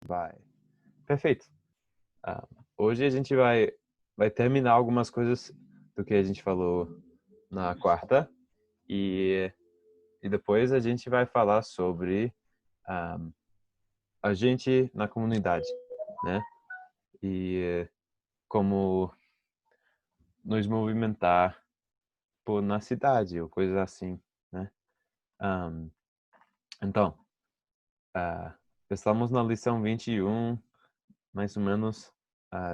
Vai. Perfeito. Ah, hoje a gente vai terminar algumas coisas do que a gente falou na quarta e depois a gente vai falar sobre ah, a gente na comunidade, né? E como nos movimentar na cidade ou coisas assim, né? Um, então, estamos na lição 21, mais ou menos,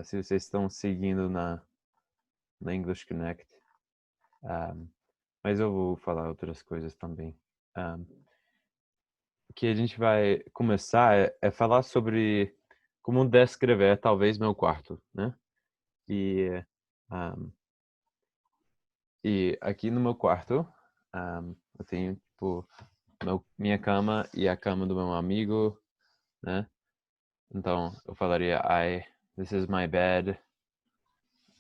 se vocês estão seguindo na English Connect. Mas eu vou falar outras coisas também. O que a gente vai começar é falar sobre como descrever talvez meu quarto, né? E, um, e aqui no meu quarto, eu tenho tipo, minha cama e a cama do meu amigo, né? Então eu falaria, this is my bed,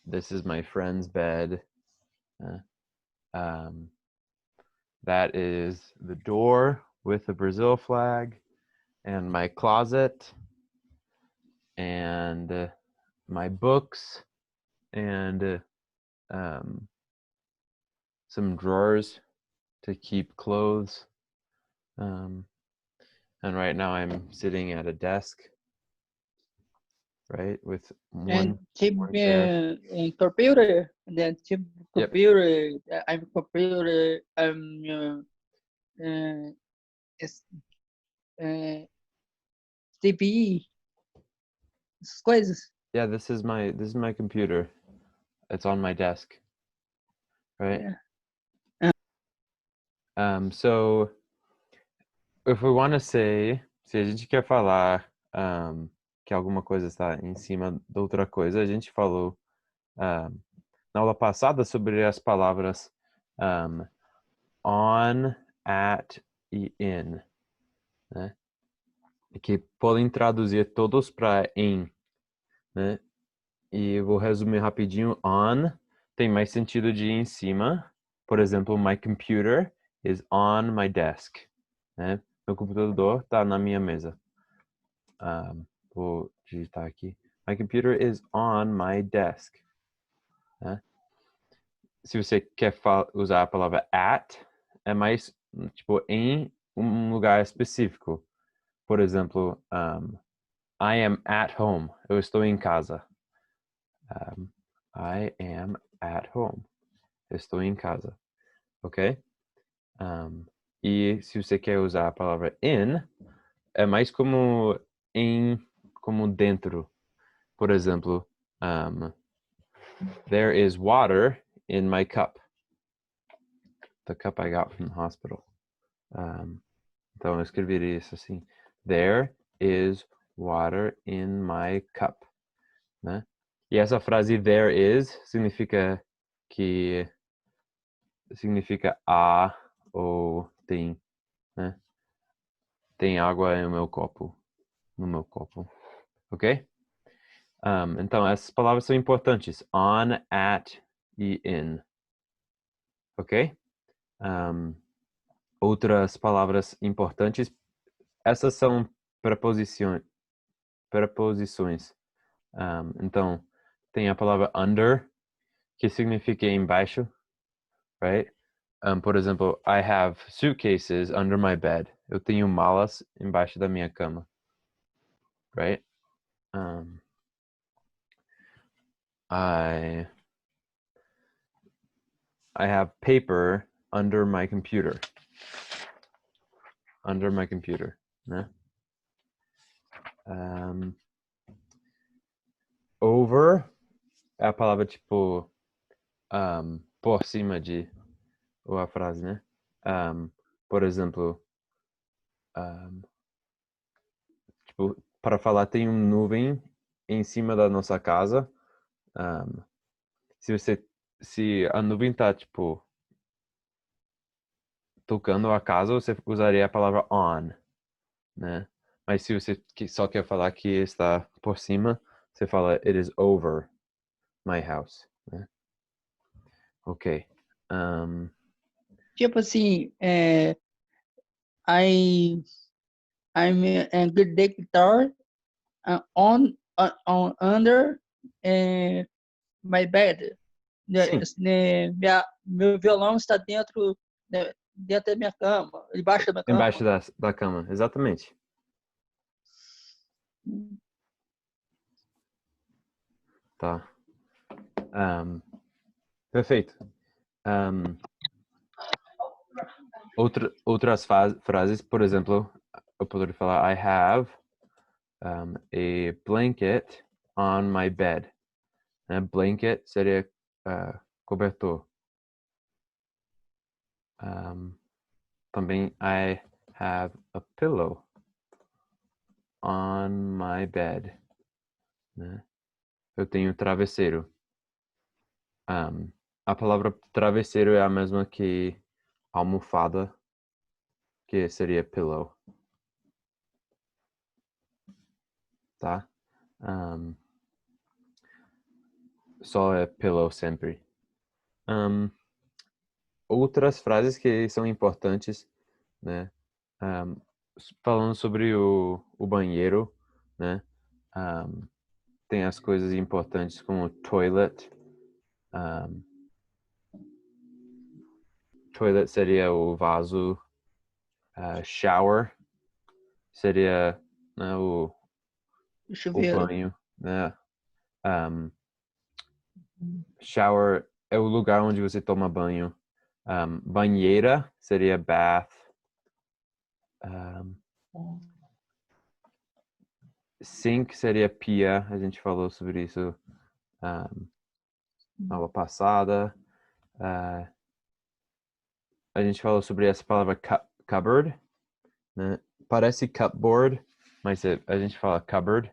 this is my friend's bed, né? That is the door with the Brazil flag, and my closet, and my books, and some drawers to keep clothes. And right now I'm sitting at a desk, right, with And one chair. computer, then Yep. computer, es- CPI, essas coisas. Yeah, this is my computer. It's on my desk, right? So if we want to say, se a gente quer falar que alguma coisa está em cima de outra coisa, a gente falou na aula passada sobre as palavras on, at e in, né? Que podem traduzir todos para em, né? E vou resumir rapidinho. On tem mais sentido de em cima. Por exemplo, my computer is on my desk, né? Meu computador está na minha mesa. Vou digitar aqui. My computer is on my desk, né? Se você quer usar a palavra at, é mais tipo em um lugar específico. Por exemplo, I am at home. Eu estou em casa. I am at home. Eu estou em casa. Ok? E se você quer usar a palavra in, é mais como em, como dentro. Por exemplo, there is water in my cup. The cup I got from the hospital. Então eu escreveria isso assim. There is water in my cup. Né? E essa frase there is significa que significa há ou tem, né? Tem água no meu copo, ok? Então essas palavras são importantes: on, at e in, ok? Outras palavras importantes, essas são preposições. Então tem a palavra under, que significa embaixo, right? Por exemplo, I have suitcases under my bed. Eu tenho malas embaixo da minha cama, right? I have paper under my computer. Under my computer, né? Over é a palavra tipo por cima de, ou a frase, né? Por exemplo, tipo, para falar tem uma nuvem em cima da nossa casa. Se a nuvem tá tipo tocando a casa, você usaria a palavra on, né? Mas se você só quer falar que está por cima, você fala it is over my house, né? Ok. Tipo assim, I'm a good guitar, on under my bed. Sim, Meu violão está dentro da minha cama, debaixo da minha embaixo cama. da cama, exatamente. Tá. Perfeito. Outras frases, por exemplo, eu poderia falar I have a blanket on my bed. Né? Blanket seria cobertor. Também I have a pillow on my bed. Né? Eu tenho travesseiro. A palavra travesseiro é a mesma que almofada, que seria pillow. Tá? Só é pillow sempre. Outras frases que são importantes, né? Falando sobre o banheiro, né? Tem as coisas importantes como toilet. Toilet seria o vaso. Shower seria, né, o Chuveiro. banho, né? Shower é o lugar onde você toma banho. Banheira seria bath. Sink seria pia. A gente falou sobre isso na aula passada. A gente falou sobre essa palavra cupboard, né? Parece cupboard, mas a gente fala cupboard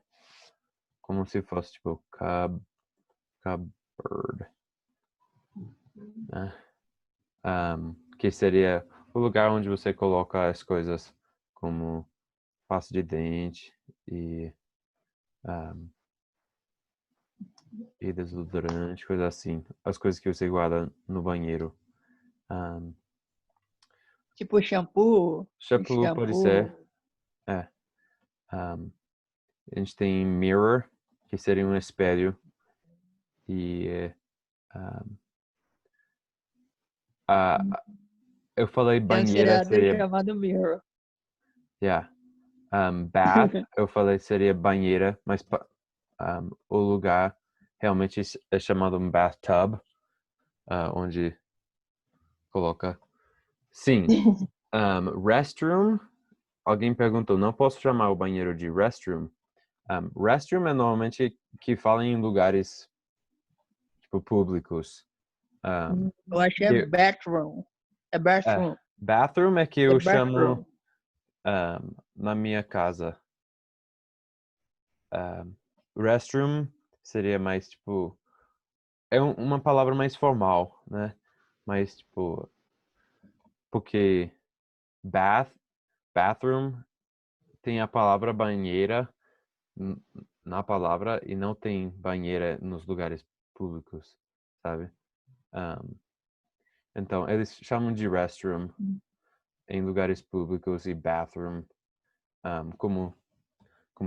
como se fosse tipo cupboard, né? Que seria o lugar onde você coloca as coisas como pasta de dente e desodorante, coisa assim. As coisas que você guarda no banheiro. Tipo shampoo. Shampoo pode ser. A gente tem mirror, que seria um espelho. E eu falei Tem um banheira seriado seria. chamado Mirror. Yeah. Bath, eu falei seria banheira, mas o lugar realmente é chamado um bathtub, onde coloca. Sim. Restroom. Alguém perguntou, não posso chamar o banheiro de restroom? Restroom é normalmente que fala em lugares tipo públicos. Eu acho que é Que, bathroom. É bathroom. bathroom é que É eu chamo bathroom. na minha casa. Restroom seria mais tipo é uma palavra mais formal, né? Mais tipo porque bathroom tem a palavra banheira na palavra e não tem banheira nos lugares públicos, sabe? Então eles chamam de restroom em lugares públicos e bathroom como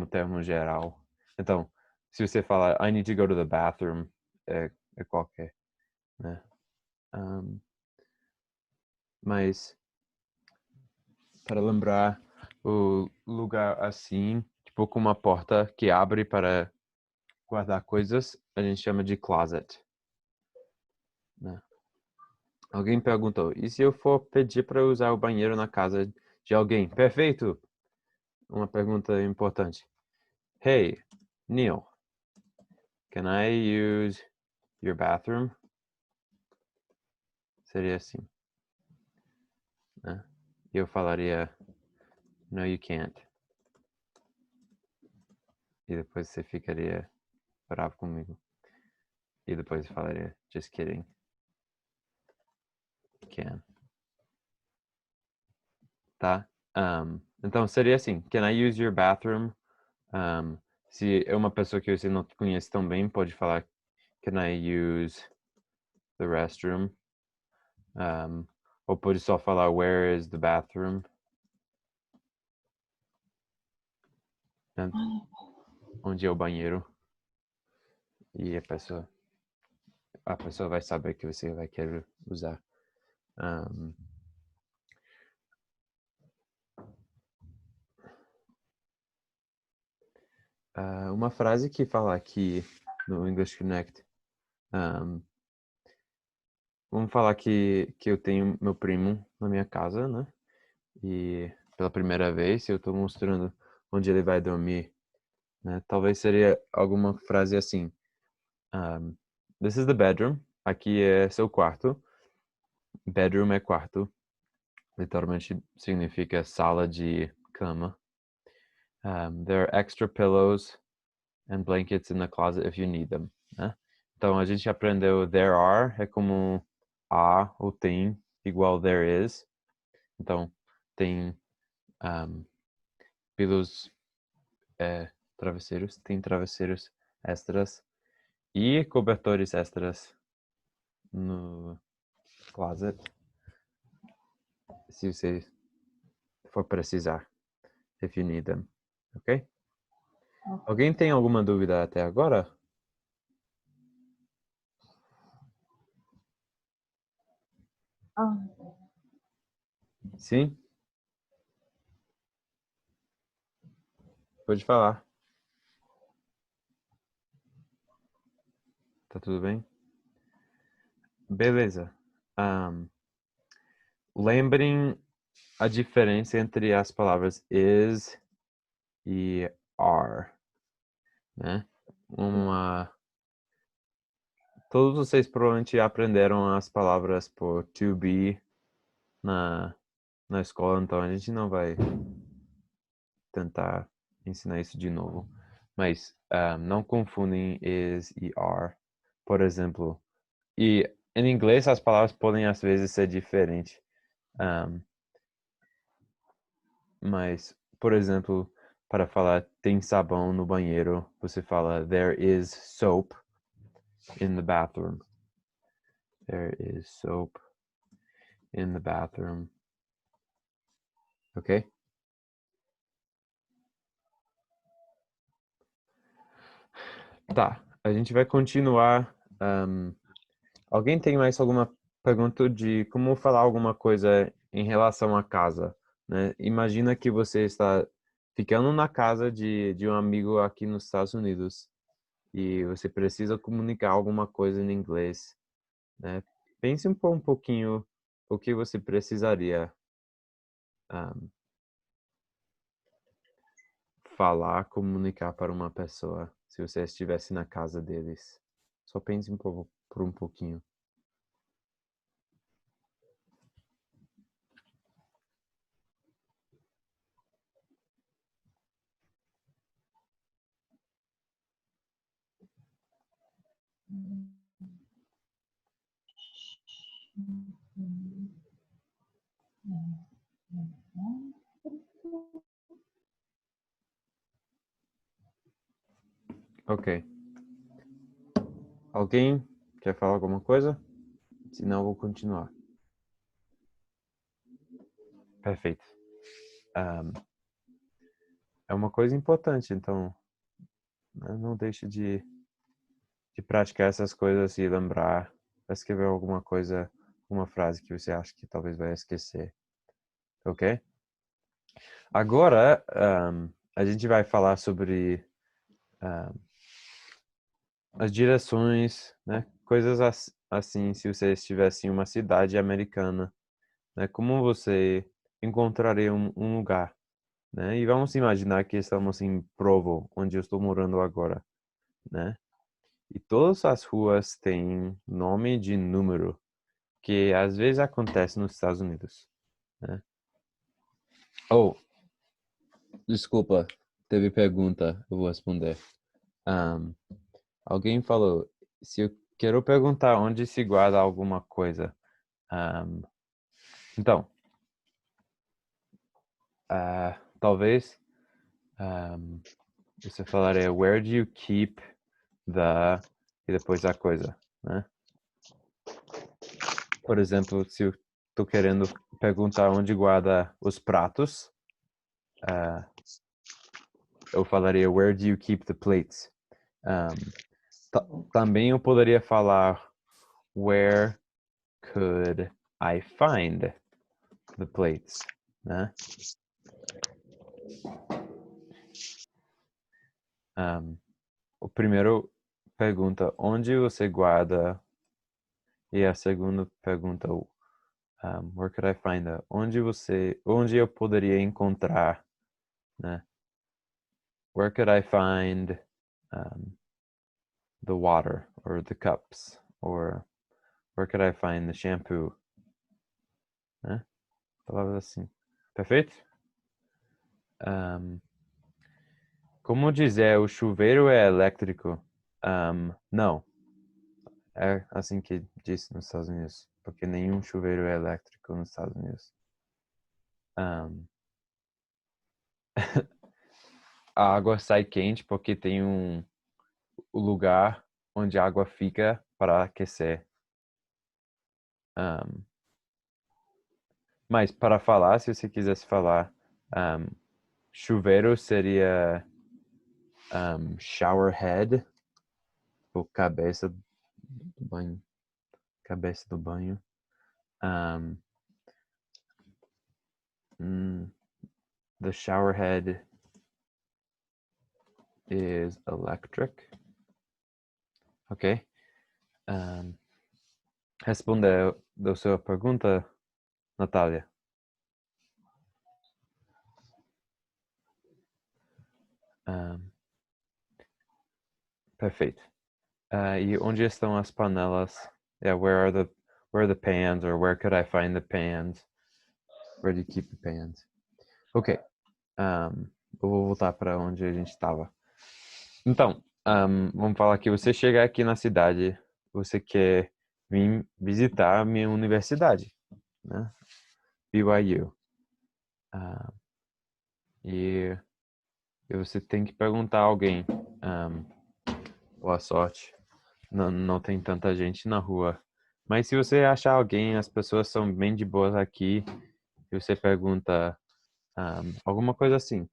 termo geral. Então, se você falar I need to go to the bathroom, é qualquer, né? Mas para lembrar o lugar assim, tipo com uma porta que abre para guardar coisas, a gente chama de closet, né? Alguém perguntou, e se eu for pedir para usar o banheiro na casa de alguém? Perfeito! Uma pergunta importante. Hey, Neil, can I use your bathroom? Seria assim, né? E eu falaria, no, you can't. E depois você ficaria bravo comigo. E depois eu falaria, just kidding. You can. Tá? Então seria assim, can I use your bathroom? Se é uma pessoa que você não conhece tão bem, pode falar, can I use the restroom? Ou pode só falar, where is the bathroom? onde é o banheiro. E a pessoa vai saber que você vai querer usar. Uma frase que fala aqui no English Connect. Vamos falar que eu tenho meu primo na minha casa, né? E pela primeira vez eu estou mostrando onde ele vai dormir, né? Talvez seria alguma frase assim. This is the bedroom. Aqui é seu quarto. Bedroom é quarto. Literalmente significa sala de cama. There are extra pillows and blankets in the closet if you need them, né? Então a gente aprendeu there are é como há ou tem igual there is. Então tem pelos travesseiros, tem travesseiros extras e cobertores extras no closet, se você for precisar, if you need them, ok? Alguém tem alguma dúvida até agora? Sim? Pode falar. Tá tudo bem? Beleza. Lembrem a diferença entre as palavras is e are, né? Todos vocês provavelmente aprenderam as palavras por to be na escola, então a gente não vai tentar ensinar isso de novo. Mas não confundem is e are. Por exemplo, e em inglês as palavras podem às vezes ser diferentes. Mas, por exemplo, para falar tem sabão no banheiro, você fala there is soap in the bathroom. There is soap in the bathroom. Ok? Tá, a gente vai continuar. Alguém tem mais alguma pergunta de como falar alguma coisa em relação à casa, né? Imagina que você está ficando na casa de um amigo aqui nos Estados Unidos e você precisa comunicar alguma coisa em inglês, né? Pense um pouquinho o que você precisaria falar, comunicar para uma pessoa se você estivesse na casa deles. Só pense por um pouquinho. Ok. Alguém quer falar alguma coisa? Senão eu vou continuar. Perfeito. É uma coisa importante, então né, não deixe de praticar essas coisas e lembrar, para escrever alguma coisa, uma frase que você acha que talvez vai esquecer. Ok? Agora, a gente vai falar sobre as direções, né? Coisas assim, se você estivesse em uma cidade americana, né? Como você encontraria um lugar, né? E vamos imaginar que estamos em Provo, onde eu estou morando agora, né? E todas as ruas têm nome de número, que às vezes acontece nos Estados Unidos, né? Oh, desculpa, teve pergunta, eu vou responder. Alguém falou, se eu quero perguntar onde se guarda alguma coisa. Então, talvez você falaria where do you keep the e depois a coisa, né? Por exemplo, se eu estou querendo perguntar onde guarda os pratos, eu falaria where do you keep the plates? Também eu poderia falar where could I find the plates, né? O primeiro pergunta onde você guarda e a segunda pergunta where could I find that? Onde eu poderia encontrar, né? Where could I find the water or the cups or where could I find the shampoo? Né? Palavras assim. Perfeito? Como dizer o chuveiro é elétrico? Não. É assim que diz nos Estados Unidos. Porque nenhum chuveiro é elétrico nos Estados Unidos. A água sai quente porque tem um lugar onde a água fica para aquecer. Mas para falar, se você quisesse falar, chuveiro seria shower head, ou cabeça do banho. Cabeça do banho. The shower head is electric. Ok? Respondeu a sua pergunta, Natália? Perfeito. E onde estão as panelas? Yeah, where are the pans, or where could I find the pans? Where do you keep the pans? Ok. Eu vou voltar para onde a gente estava. Então, vamos falar que você chega aqui na cidade, você quer vir visitar a minha universidade, né? BYU. E você tem que perguntar a alguém. Boa sorte. Não tem tanta gente na rua. Mas se você achar alguém, as pessoas são bem de boas aqui. E você pergunta alguma coisa assim.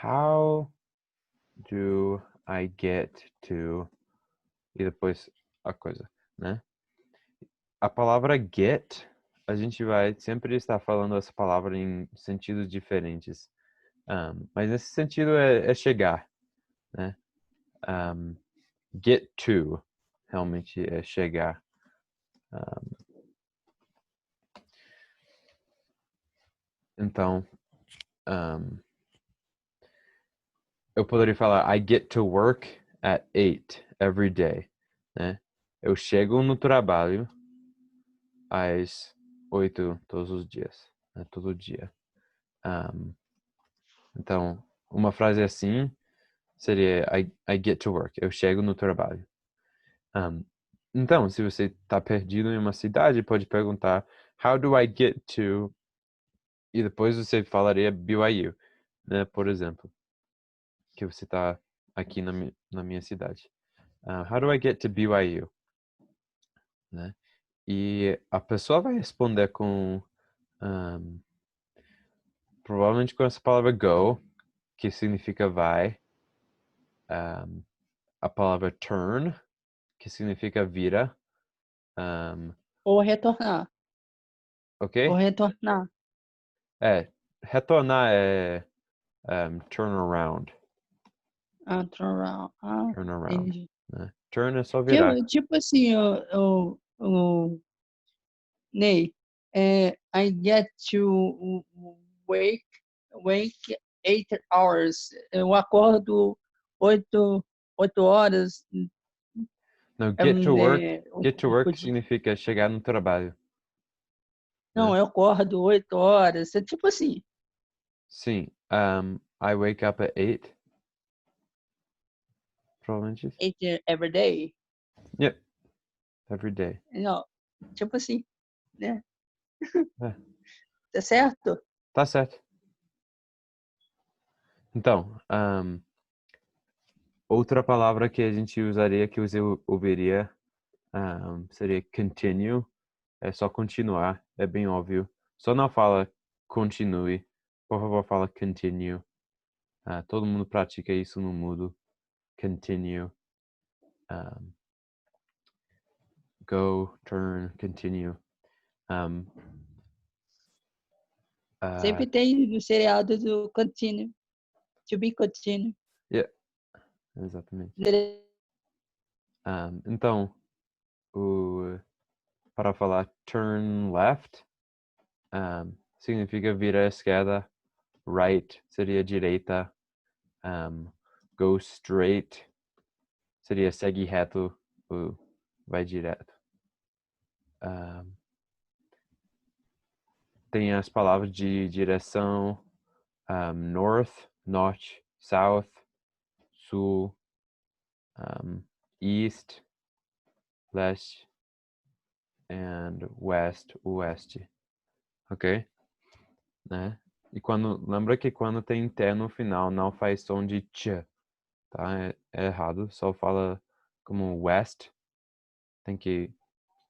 How do I get to... E depois a coisa, né? A palavra get, a gente vai sempre estar falando essa palavra em sentidos diferentes. Mas nesse sentido é chegar, né? Get to realmente é chegar. Então, eu poderia falar I get to work at 8 every day, né? Eu chego no trabalho às 8 todos os dias, né? Todo dia. Então, uma frase assim seria I get to work. Eu chego no trabalho. Então, se você está perdido em uma cidade, pode perguntar How do I get to... E depois você falaria BYU, né? Por exemplo, que você está aqui na minha cidade. How do I get to BYU? Né? E a pessoa vai responder com provavelmente com essa palavra go, que significa vai. A palavra turn, que significa vira. Ou retornar. Ok? Ou retornar. Retornar é turn around. Turn around. Turn around. Entendi. Né? Turn é só virar. Tipo assim, o Ney, I get to wake 8 hours. Eu acordo 8 horas. Não, get to work Podia. significa chegar no trabalho. Não, Né? eu acordo 8 horas. É tipo assim. Sim. I wake up at 8. Provavelmente. 8 every day. Yep. Every day. Não, tipo assim, né? É, Tá certo? tá certo. Então, outra palavra que a gente usaria, que você ouviria, seria continue. É só continuar, é bem óbvio. Só não fala continue, Por favor, fala continue. Todo mundo pratica isso no mudo. Continue. Go, turn, continue. Sempre tem no seriado do continue. To be continue. Yeah, exatamente. Então, para falar turn left, significa virar à esquerda. Right seria direita. Go straight seria segue reto ou vai direto. Tem as palavras de direção, north, norte, south, sul, east, leste, and west, oeste. Ok? Né? E lembra que quando tem T no final, não faz som de tch, tá? É errado, só fala como west. Tem que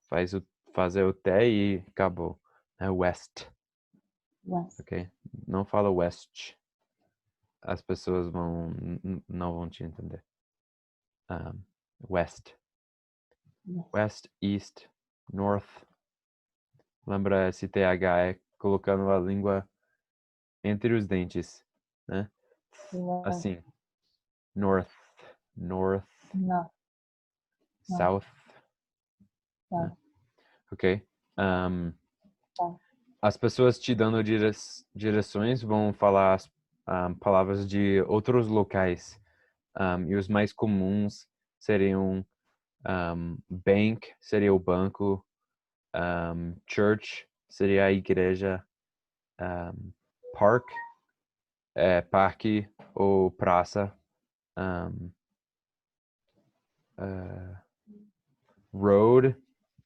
fazer o T e acabou. É west. Ok? Não fala west. As pessoas não vão te entender. West. West, east, north. Lembra esse TH é colocando a língua entre os dentes, né? Assim. North, south. Né? Ok? As pessoas te dando direções vão falar as palavras de outros locais. E os mais comuns seriam bank, seria o banco. Church seria a igreja. Park é parque ou praça. Road,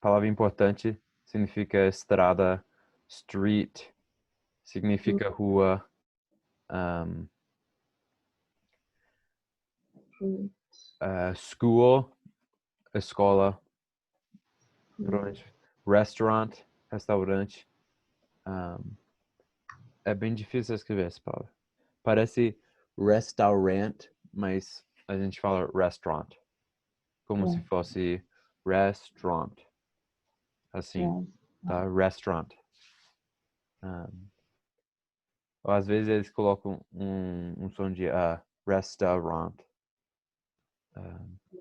palavra importante, significa estrada. Street significa rua. School, escola. Restaurant, restaurante. É bem difícil escrever essa palavra. Parece restaurant, mas a gente fala restaurant. Como se fosse restaurant. Assim, tá? Restaurant. Ou às vezes eles colocam um som de restaurant.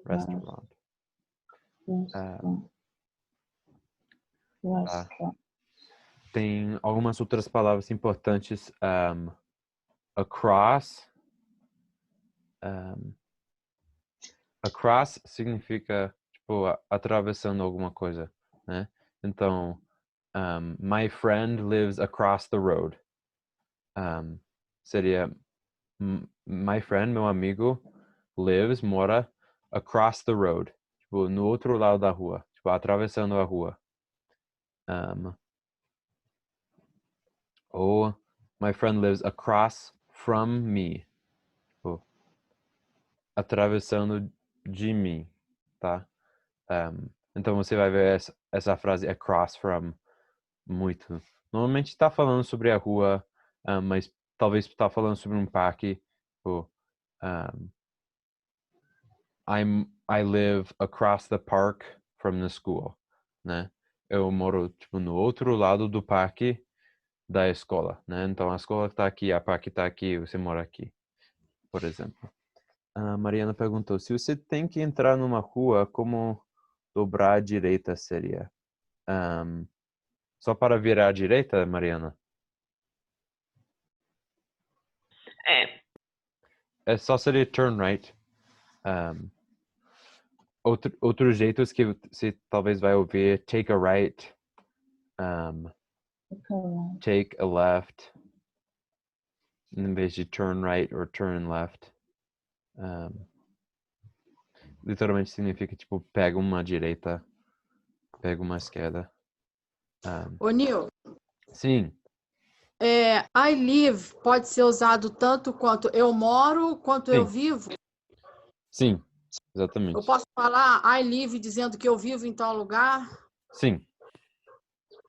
Restaurant. Tá. Tem algumas outras palavras importantes. Across. Across significa tipo atravessando alguma coisa, né? Então, my friend lives across the road. Seria my friend, meu amigo, mora across the road, tipo no outro lado da rua, tipo atravessando a rua. Ou my friend lives across from me, tipo, atravessando de mim, tá? Então você vai ver essa frase across from muito. Normalmente está falando sobre a rua, mas talvez está falando sobre um parque. Tipo, I live across the park from the school, né? Eu moro tipo no outro lado do parque da escola, né? Então a escola está aqui, a parque está aqui, você mora aqui, por exemplo. A Mariana perguntou: se você tem que entrar numa rua, como dobrar à direita seria? Só para virar à direita, Mariana? É só seria turn right. Outros jeitos que você talvez vai ouvir: take a right, take a left, em vez de turn right ou turn left. Literalmente significa tipo pega uma direita, pega uma esquerda. Ô, Nil, Sim, I live pode ser usado tanto quanto eu moro, quanto eu Sim. vivo. sim, Eu exatamente. posso falar I live dizendo que eu vivo em tal lugar? Sim,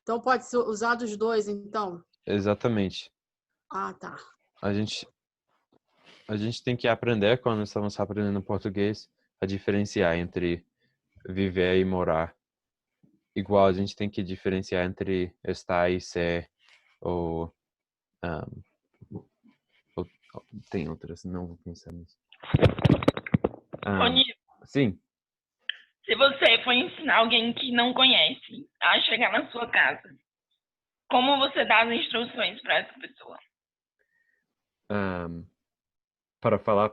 Então pode ser usado os dois, então. exatamente. Ah, tá. A gente tem que aprender, quando estamos aprendendo português, a diferenciar entre viver e morar. Igual a gente tem que diferenciar entre estar e ser, ou, um, ou tem outras, não vou pensar nisso. Rony, Sim. se você for ensinar alguém que não conhece a chegar na sua casa, como você dá as instruções para essa pessoa? Para falar,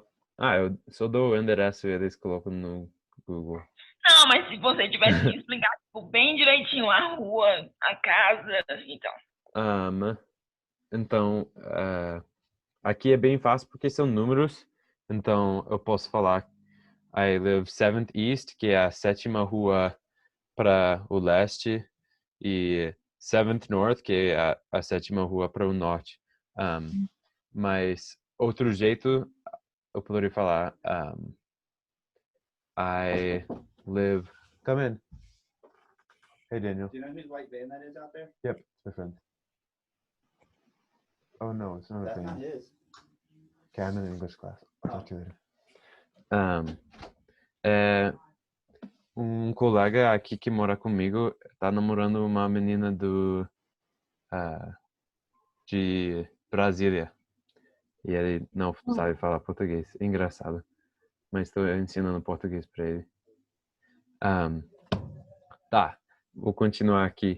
eu só dou o endereço e eles colocam no Google. Não, mas se você tivesse que explicar tipo, bem direitinho a rua, a casa, então. Então, aqui é bem fácil porque são números. Então, eu posso falar I live 7th East, que é a 7ª rua para o leste, e 7th North, que é a 7ª rua para o norte. Mas outro jeito, eu poderia falar I live... Come in. Hey, Daniel. Do you know whose white van that is out there? Yep, it's my friend. Oh, no, it's not a That's thing. not his. Okay, I'm in English class. I'll talk to you later. É um colega aqui que mora comigo tá namorando uma menina de Brasília. E ele não sabe falar português. Engraçado. Mas estou ensinando português para ele. Tá, vou continuar aqui.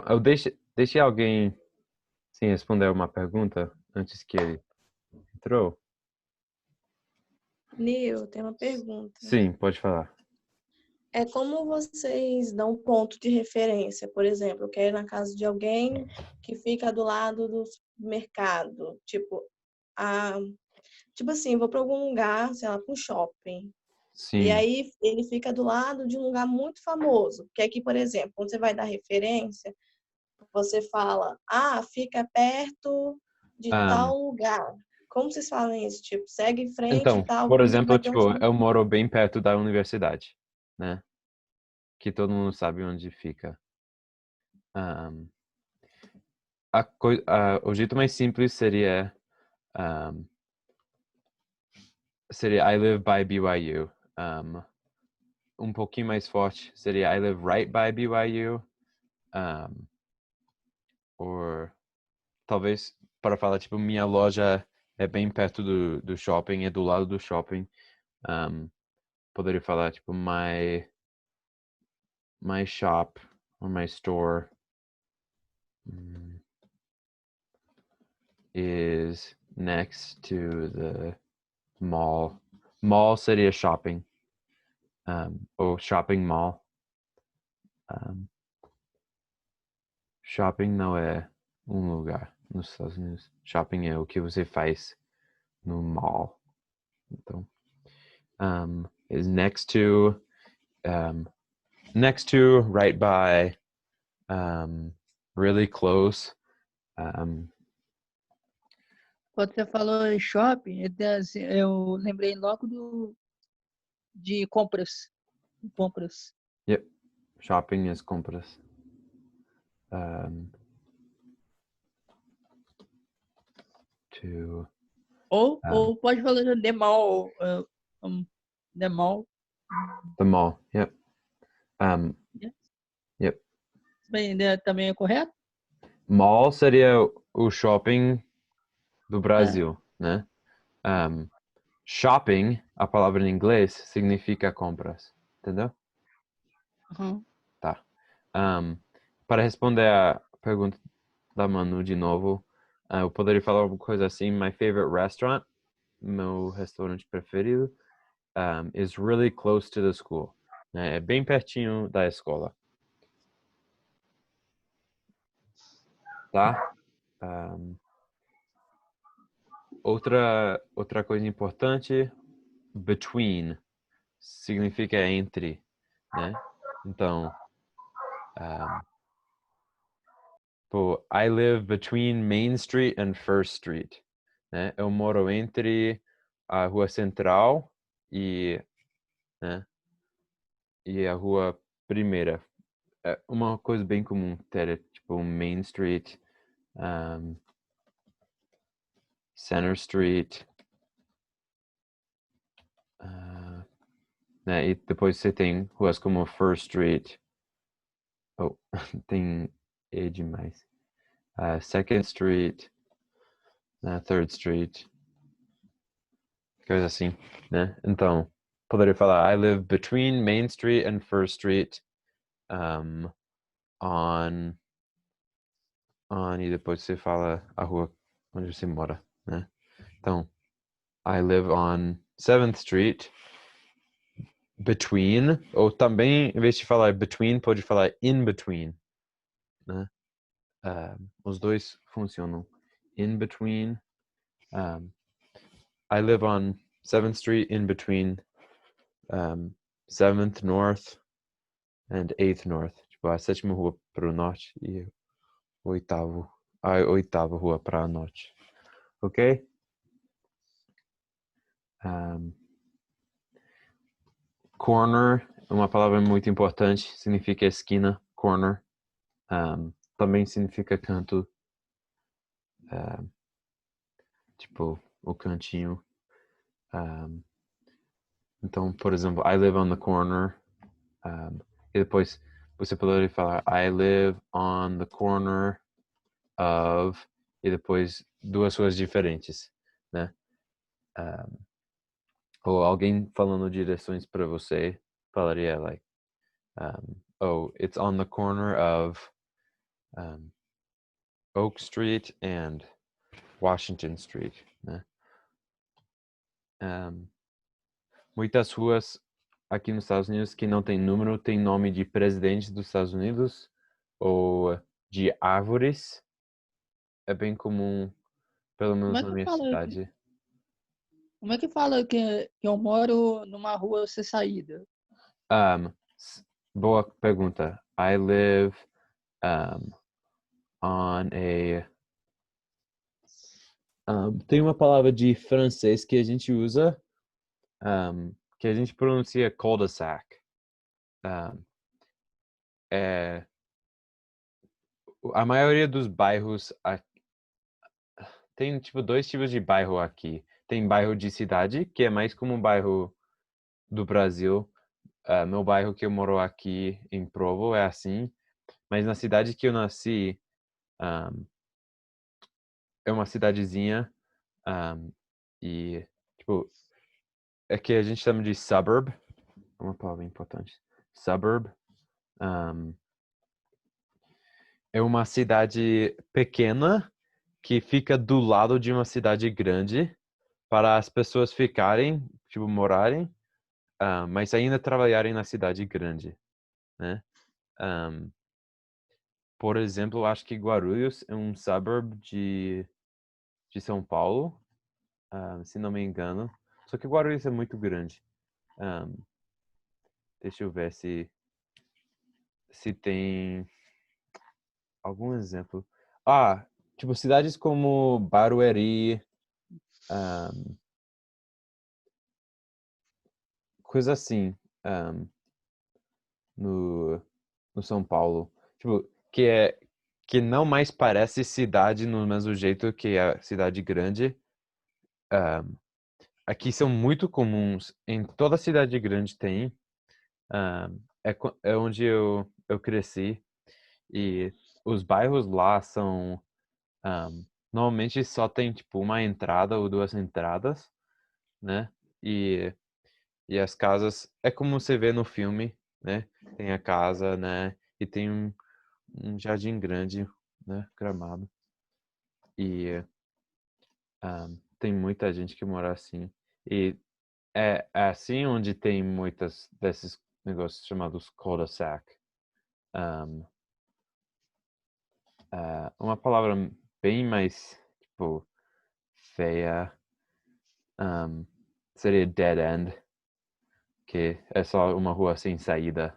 Eu deixei alguém sem responder uma pergunta antes que ele entrou. Nil, tem uma pergunta. Sim, pode falar. É como vocês dão ponto de referência? Por exemplo, eu quero ir na casa de alguém que fica do lado do supermercado. Tipo assim, vou para algum lugar, sei lá, para um shopping. Sim. E aí ele fica do lado de um lugar muito famoso. Porque aqui, por exemplo, quando você vai dar referência, você fala, fica perto de tal lugar. Como vocês falam isso? Tipo, segue em frente Então, e tal. por exemplo, vai ter um... eu moro bem perto da universidade, né? Que todo mundo sabe onde fica. O jeito mais simples seria I live by BYU. Um pouquinho mais forte seria I live right by BYU. Ou talvez para falar, tipo, minha loja é bem perto do shopping, é do lado do shopping. Poderia falar, tipo, my shop or my store is next to the mall. Mall seria shopping. Ou shopping mall. Shopping não é um lugar nos Estados Unidos. Shopping é o que você faz no mall. Então, is next to, right by, really close. Quando você falou em shopping, eu lembrei logo de compras. Compras. Yep. Shopping is compras. Ou pode falar de the mall. The mall. The mall. Yep. Yep. Também é correto? Mall seria o shopping do Brasil, né? Shopping, a palavra em inglês, significa compras, entendeu? Tá. Para responder a pergunta da Manu de novo, eu poderia falar alguma coisa assim. My favorite restaurant, meu restaurante preferido, is really close to the school. É bem pertinho da escola. Tá? Outra coisa importante, between, significa entre, né? Então, I live between Main Street and First Street, né? Eu moro entre a Rua Central e a Rua Primeira. É uma coisa bem comum ter, tipo, Main Street, Center Street. Né? E depois você tem ruas como First Street. Oh, tem E demais. Second Street. Third Street. Coisa assim, né? Então, poderia falar I live between Main Street and First Street. E depois você fala a rua onde você mora, né? Então, I live on 7th Street between, ou também, em vez de falar between, pode falar in between, né? Os dois funcionam. In between. I live on 7th Street in between 7th North and 8th North. Tipo, a 7ª rua para o norte e a 8ª rua para o norte. Ok? Corner é uma palavra muito importante. Significa esquina. Corner. Também significa canto. Tipo, o cantinho. Então, por exemplo, I live on the corner. E depois você poderia falar I live on the corner of, e depois duas ruas diferentes, né? Ou alguém falando direções para você falaria like oh, it's on the corner of Oak Street and Washington Street, né? Muitas ruas aqui nos Estados Unidos que não tem número tem nome de presidente dos Estados Unidos ou de árvores. É bem comum, pelo menos na minha cidade. Como é que fala que eu moro numa rua sem saída? Boa pergunta. I live on a... tem uma palavra de francês que a gente usa, que a gente pronuncia cul-de-sac. A maioria dos bairros... Tem tipo 2 tipos de bairro aqui. Tem bairro de cidade, que é mais como um bairro do Brasil. Meu bairro que eu moro aqui em Provo é assim. Mas na cidade que eu nasci, é uma cidadezinha. E, tipo, é que a gente chama de suburb. É uma palavra importante. Suburb. É uma cidade pequena que fica do lado de uma cidade grande para as pessoas ficarem, tipo, morarem, mas ainda trabalharem na cidade grande, né? Por exemplo, acho que Guarulhos é um suburb de São Paulo, se não me engano. Só que Guarulhos é muito grande. Deixa eu ver se tem algum exemplo. Tipo, cidades como Barueri, coisa assim, no São Paulo. Tipo, que não mais parece cidade no mesmo jeito que a cidade grande. Aqui são muito comuns. Em toda cidade grande tem. É onde eu cresci. E os bairros lá são... normalmente só tem tipo uma entrada ou 2 entradas, né? E as casas... É como você vê no filme, né? Tem a casa, né? E tem um jardim grande, né? Gramado. E tem muita gente que mora assim. E é assim onde tem muitas desses negócios chamados cul-de-sac. Uma palavra bem mais, tipo, feia seria dead end, que é só uma rua sem saída.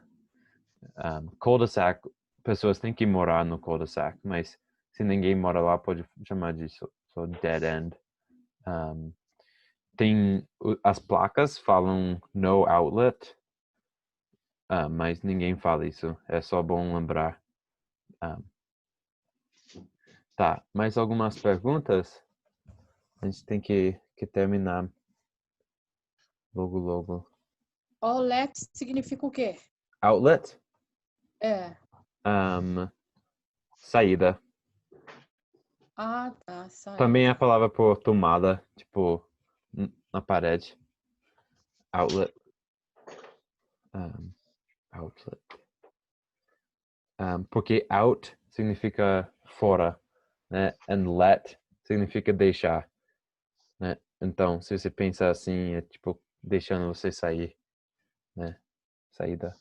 Cul-de-sac, pessoas têm que morar no cul-de-sac, mas se ninguém mora lá, pode chamar de só dead end. As placas falam no outlet, mas ninguém fala isso. É só bom lembrar. Tá, mais algumas perguntas? A gente tem que terminar logo, logo. Outlet significa o quê? Outlet? É. Saída. Ah, tá. Também é a palavra por tomada, tipo, na parede. Outlet. Outlet. Porque out significa fora, né? And let significa deixar, né? Então, se você pensa assim, é tipo deixando você sair, né? Saída,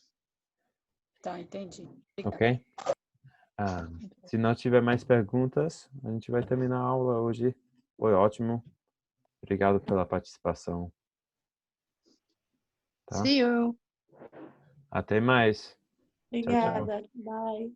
Tá, entendi. ok? Se não tiver mais perguntas, a gente vai terminar a aula hoje. Foi ótimo. Obrigado pela participação. Tá? See you. Até mais. Tchau, tchau. Obrigada. Bye.